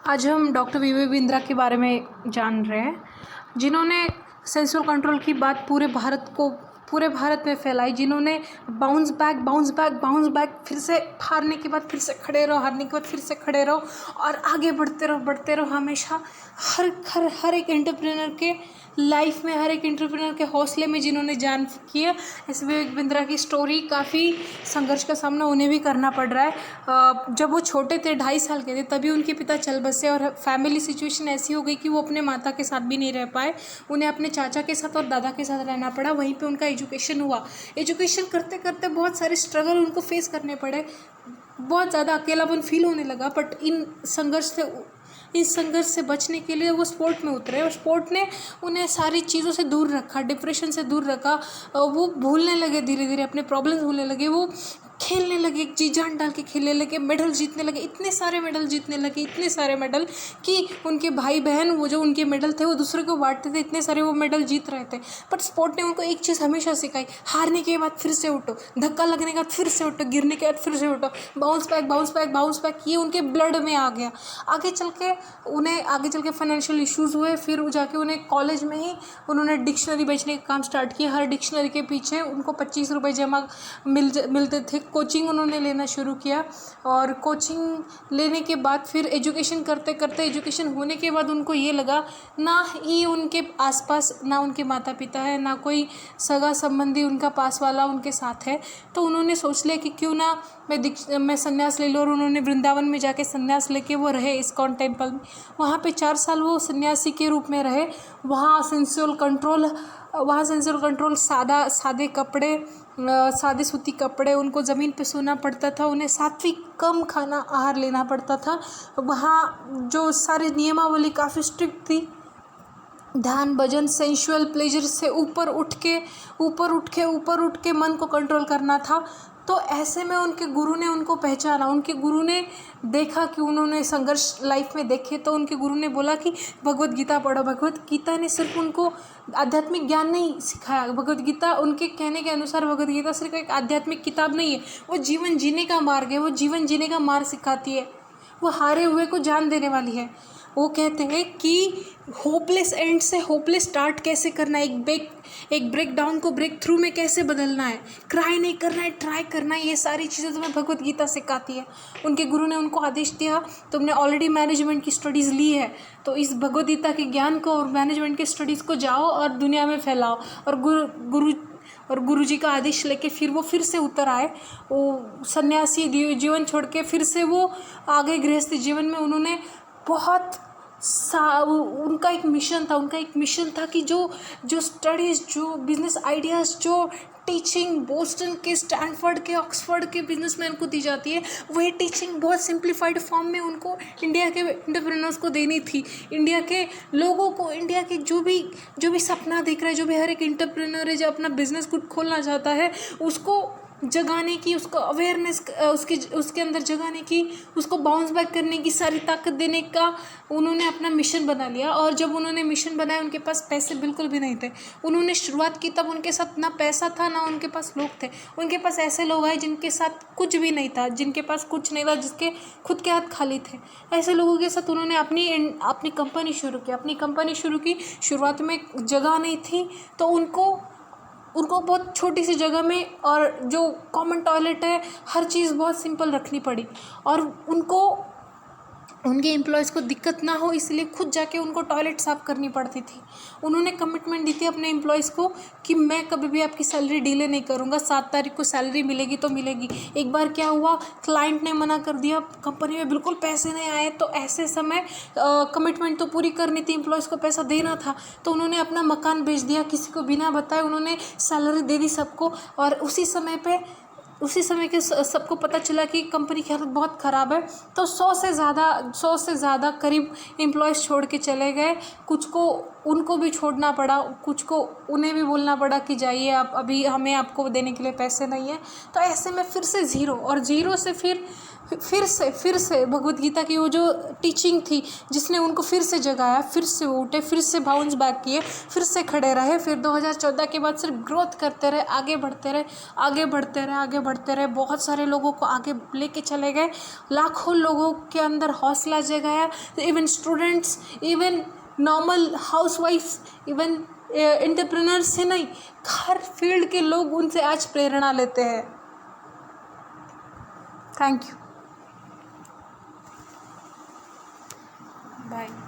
आज हम doctor V Bindra के बारे में जान रहे हैं, जिन्होंने सेंसुअल कंट्रोल की बात पूरे भारत में फैलाई, जिन्होंने bounce back bounce back bounce back, फिर से हारने के बाद फिर से खड़े रहो, हारने के बाद फिर से खड़े रहो और आगे बढ़ते रहो हमेशा। हर एक एंटरप्रेन्योर के लाइफ में, हर एक एंटरप्रेन्योर के हौसले में जिन्होंने जान फूँकी है। ऐसे विवेक बिंद्रा की स्टोरी काफ़ी संघर्ष का सामना उन्हें भी करना पड़ रहा है। जब वो छोटे थे, 2.5 साल के थे, तभी उनके पिता चल बसे और फैमिली सिचुएशन ऐसी हो गई कि वो अपने माता के साथ भी नहीं रह पाए। उन्हें अपने चाचा के साथ और दादा के साथ रहना पड़ा। वहीं पे उनका एजुकेशन हुआ। एजुकेशन करते करते बहुत सारे स्ट्रगल उनको फेस करने पड़े, बहुत ज़्यादा अकेलापन फील होने लगा। बट इस संघर्ष से बचने के लिए वो स्पोर्ट में उतरे और स्पोर्ट ने उन्हें सारी चीज़ों से दूर रखा, डिप्रेशन से दूर रखा। वो भूलने लगे, धीरे धीरे अपने प्रॉब्लम्स भूलने लगे। वो खेलने लगे, जी जान डाल के खेलने लगे, मेडल जीतने लगे, इतने सारे मेडल जीतने लगे, इतने सारे मेडल कि उनके भाई बहन वो जो उनके मेडल थे वो दूसरे को बांटते थे, इतने सारे वो मेडल जीत रहे थे। बट स्पोर्ट ने उनको एक चीज़ हमेशा सिखाई, हारने के बाद फिर से उठो, धक्का लगने के बाद फिर से उठो, गिरने के बाद फिर से उठो, bounce back bounce back bounce back. ये उनके ब्लड में आ गया। आगे चल के फाइनेंशियल इश्यूज़ हुए, फिर जाके उन्हें कॉलेज में ही उन्होंने डिक्शनरी बेचने का काम स्टार्ट किया। हर डिक्शनरी के पीछे उनको 25 रुपये जमा मिलते थे। कोचिंग उन्होंने लेना शुरू किया और कोचिंग लेने के बाद फिर एजुकेशन करते करते, एजुकेशन होने के बाद उनको ये लगा ना ही उनके आसपास ना उनके माता पिता है, ना कोई सगा संबंधी उनका पास वाला उनके साथ है। तो उन्होंने सोच लिया कि क्यों ना मैं संन्यास ले लूँ। और उन्होंने वृंदावन में जाके संन्यास लेके वो रहे इस्कॉन टेम्पल में। वहाँ पे 4 साल वो सन्यासी के रूप में रहे। वहाँ सेंसुअल कंट्रोल, सादे कपड़े, सादे सूती कपड़े, उनको ज़मीन पे सोना पड़ता था, उन्हें सात्विक कम खाना आहार लेना पड़ता था। वहाँ जो सारी नियमावली काफ़ी स्ट्रिक्ट थी। ध्यान, भजन, सेंशुअल प्लेजर से ऊपर उठ के मन को कंट्रोल करना था। तो ऐसे में उनके गुरु ने उनको पहचाना, उनके गुरु ने देखा कि उन्होंने संघर्ष लाइफ में देखे। तो उनके गुरु ने बोला कि भगवत गीता पढ़ो। भगवत गीता ने सिर्फ उनको आध्यात्मिक ज्ञान नहीं सिखाया। भगवत गीता, उनके कहने के अनुसार, भगवत गीता सिर्फ एक आध्यात्मिक किताब नहीं है, वो जीवन जीने का मार्ग है। वो जीवन जीने का मार्ग सिखाती है। वो हारे हुए को जान देने वाली है। वो कहते हैं कि होपलेस एंड से होपलेस स्टार्ट कैसे करना है, एक ब्रेक डाउन को ब्रेक थ्रू में कैसे बदलना है, क्राई नहीं करना है, ट्राई करना है। ये सारी चीज़ें तुम्हें भगवत गीता सिखाती है। उनके गुरु ने उनको आदेश दिया, तुमने ऑलरेडी मैनेजमेंट की स्टडीज़ ली है, तो इस भगवत गीता के ज्ञान को और मैनेजमेंट की स्टडीज़ को जाओ और दुनिया में फैलाओ। और गुरुजी का आदेश लेके फिर से उतर आए। वो सन्यासी जीवन छोड़ के फिर से वो आगे गृहस्थ जीवन में उन्होंने उनका एक मिशन था कि जो स्टडीज़, जो बिजनेस आइडियाज़, जो टीचिंग बोस्टन के, स्टैनफोर्ड के, ऑक्सफोर्ड के बिजनेसमैन को दी जाती है, वही टीचिंग बहुत सिंप्लीफाइड फॉर्म में उनको इंडिया के एंटरप्रेन्योर्स को देनी थी। इंडिया के लोगों को, इंडिया के जो भी सपना देख रहा है, जो भी हर एक एंटरप्रेन्योर है जो अपना बिजनेस खुद खोलना चाहता है, उसको जगाने की, उसको अवेयरनेस उसके अंदर जगाने की, उसको बाउंस बैक करने की सारी ताकत देने का उन्होंने अपना मिशन बना लिया। और जब उन्होंने मिशन बनाया, उनके पास पैसे बिल्कुल भी नहीं थे। उन्होंने शुरुआत की तब उनके साथ ना पैसा था, ना उनके पास लोग थे। उनके पास ऐसे लोग आए जिनके साथ कुछ भी नहीं था, जिनके पास कुछ नहीं था, जिसके खुद के हाथ खाली थे। ऐसे लोगों के साथ उन्होंने अपनी कंपनी शुरू की। शुरुआत में जगह नहीं थी, तो उनको बहुत छोटी सी जगह में, और जो कॉमन टॉयलेट है, हर चीज़ बहुत सिंपल रखनी पड़ी। और उनके एम्प्लॉयज़ को दिक्कत ना हो, इसलिए खुद जाके उनको टॉयलेट साफ़ करनी पड़ती थी। उन्होंने कमिटमेंट दी थी अपने एम्प्लॉयज़ को कि मैं कभी भी आपकी सैलरी डिले नहीं करूँगा, 7 तारीख को सैलरी मिलेगी तो मिलेगी। एक बार क्या हुआ, क्लाइंट ने मना कर दिया, कंपनी में बिल्कुल पैसे नहीं आए। तो ऐसे समय कमिटमेंट तो पूरी करनी थी, एम्प्लॉयज़ को पैसा देना था। तो उन्होंने अपना मकान बेच दिया, किसी को बिना बताए उन्होंने सैलरी दे दी सबको। और उसी समय के सबको पता चला कि कंपनी की हालत बहुत ख़राब है। तो 100 से ज़्यादा करीब एम्प्लॉयज़ छोड़ के चले गए। कुछ को उनको भी छोड़ना पड़ा, कुछ को उन्हें भी बोलना पड़ा कि जाइए आप, अभी हमें आपको देने के लिए पैसे नहीं है। तो ऐसे में फिर से ज़ीरो, और ज़ीरो से फिर से भगवत गीता की वो जो टीचिंग थी, जिसने उनको फिर से जगाया, फिर से वो उठे, फिर से बाउंस बैक किए, फिर से खड़े रहे, फिर 2014 के बाद सिर्फ ग्रोथ करते रहे, आगे बढ़ते रहे, आगे बढ़ते रहे, आगे बढ़ते रहे, बहुत सारे लोगों को आगे लेके चले गए, लाखों लोगों के अंदर हौसला जगाया, even students, even normal housewife, even entrepreneur से नहीं, हर फील्ड के लोग उनसे आज प्रेरणा लेते हैं। Thank you, bye.